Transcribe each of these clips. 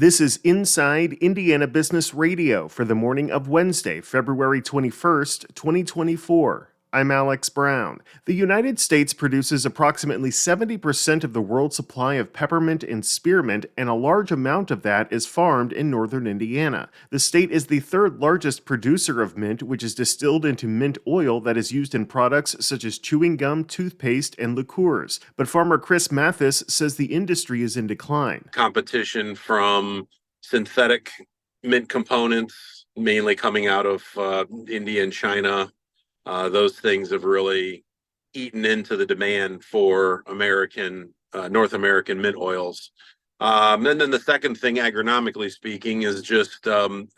This is Inside Indiana Business Radio for the morning of Wednesday, February 21st, 2024. I'm Alex Brown. The United States produces approximately 70% of the world's supply of peppermint and spearmint, and a large amount of that is farmed in northern Indiana. The state is the third largest producer of mint, which is distilled into mint oil that is used in products such as chewing gum, toothpaste, and liqueurs. But farmer Chris Mathis says the industry is in decline. Competition from synthetic mint components, mainly coming out of India and China. Those things have really eaten into the demand for North American mint oils. And then the second thing, agronomically speaking, is just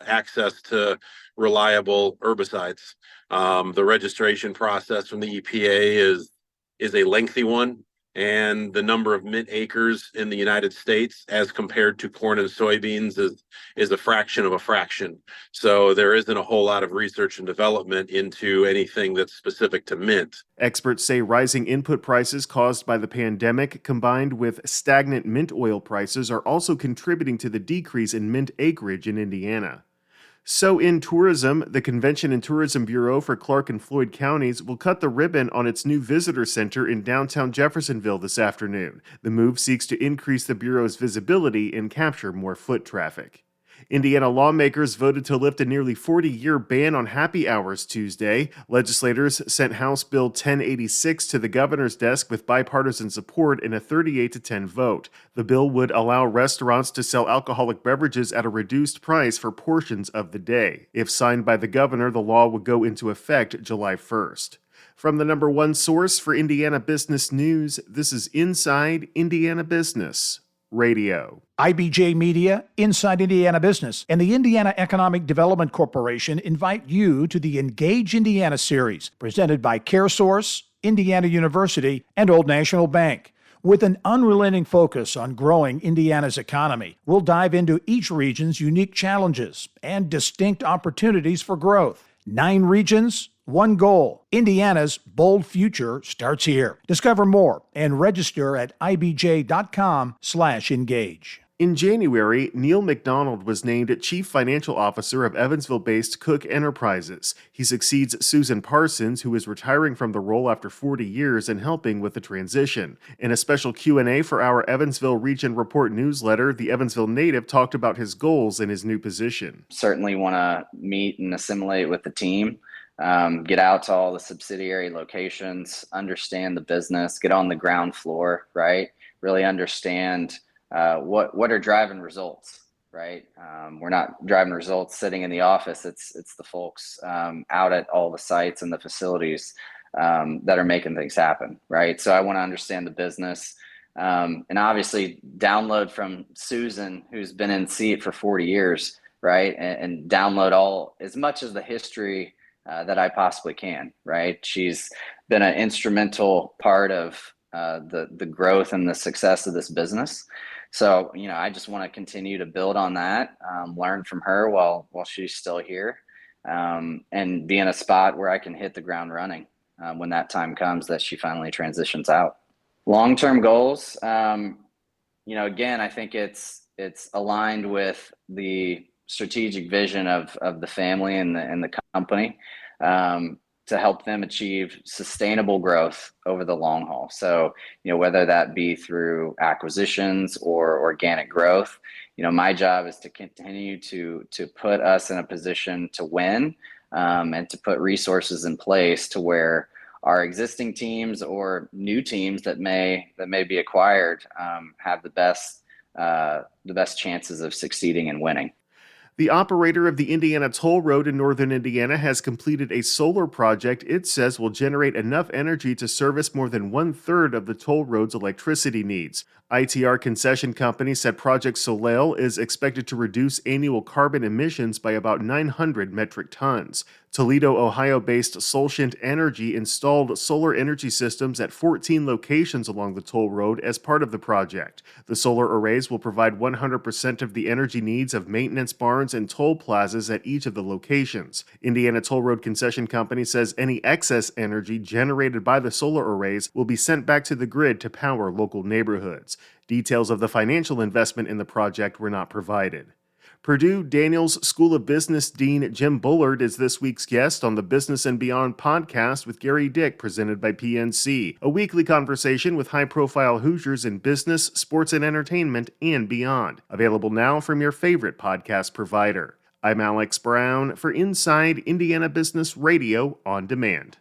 access to reliable herbicides. The registration process from the EPA is a lengthy one, and the number of mint acres in the United States as compared to corn and soybeans is a fraction of a fraction. So there isn't a whole lot of research and development into anything that's specific to mint. Experts say rising input prices caused by the pandemic, combined with stagnant mint oil prices, are also contributing to the decrease in mint acreage in Indiana. So in tourism, the Convention and Tourism Bureau for Clark and Floyd counties will cut the ribbon on its new visitor center in downtown Jeffersonville this afternoon. The move seeks to increase the Bureau's visibility and capture more foot traffic. Indiana lawmakers voted to lift a nearly 40-year ban on happy hours Tuesday. Legislators sent House Bill 1086 to the governor's desk with bipartisan support in a 38-10 vote. The bill would allow restaurants to sell alcoholic beverages at a reduced price for portions of the day. If signed by the governor, the law would go into effect July 1st. From the number one source for Indiana business news, this is Inside Indiana Business Radio. IBJ Media, Inside Indiana Business, and the Indiana Economic Development Corporation invite you to the Engage Indiana series, presented by CareSource, Indiana University, and Old National Bank. With an unrelenting focus on growing Indiana's economy, we'll dive into each region's unique challenges and distinct opportunities for growth. 9 regions, one goal. Indiana's bold future starts here. Discover more and register at ibj.com/engage. In January, Neil McDonald was named Chief Financial Officer of Evansville-based Cook Enterprises. He succeeds Susan Parsons, who is retiring from the role after 40 years and helping with the transition. In a special Q&A for our Evansville Region Report newsletter, the Evansville native talked about his goals in his new position. Certainly want to meet and assimilate with the team. Get out to all the subsidiary locations, understand the business, get on the ground floor, right? Really understand what are driving results, right? We're not driving results sitting in the office. It's the folks out at all the sites and the facilities that are making things happen, right? So I want to understand the business, and obviously download from Susan, who's been in seat for 40 years, right? And download as much of the history that I possibly can, right? She's been an instrumental part of the growth and the success of this business. So, I just want to continue to build on that, learn from her while she's still here, and be in a spot where I can hit the ground running when that time comes that she finally transitions out. Long-term goals, again, I think it's aligned with the strategic vision of the family and the company, to help them achieve sustainable growth over the long haul. So, whether that be through acquisitions or organic growth, my job is to continue to put us in a position to win, and to put resources in place to where our existing teams or new teams that may be acquired have the best chances of succeeding and winning. The operator of the Indiana Toll Road in northern Indiana has completed a solar project it says will generate enough energy to service more than 1/3 of the toll road's electricity needs. ITR Concession Company said Project Soleil is expected to reduce annual carbon emissions by about 900 metric tons. Toledo, Ohio-based Solcient Energy installed solar energy systems at 14 locations along the toll road as part of the project. The solar arrays will provide 100% of the energy needs of maintenance barns and toll plazas at each of the locations. Indiana Toll Road Concession Company says any excess energy generated by the solar arrays will be sent back to the grid to power local neighborhoods. Details of the financial investment in the project were not provided. Purdue Daniels School of Business Dean Jim Bullard is this week's guest on the Business and Beyond podcast with Gary Dick, presented by PNC, a weekly conversation with high-profile Hoosiers in business, sports, and entertainment, and beyond. Available now from your favorite podcast provider. I'm Alex Brown for Inside Indiana Business Radio on Demand.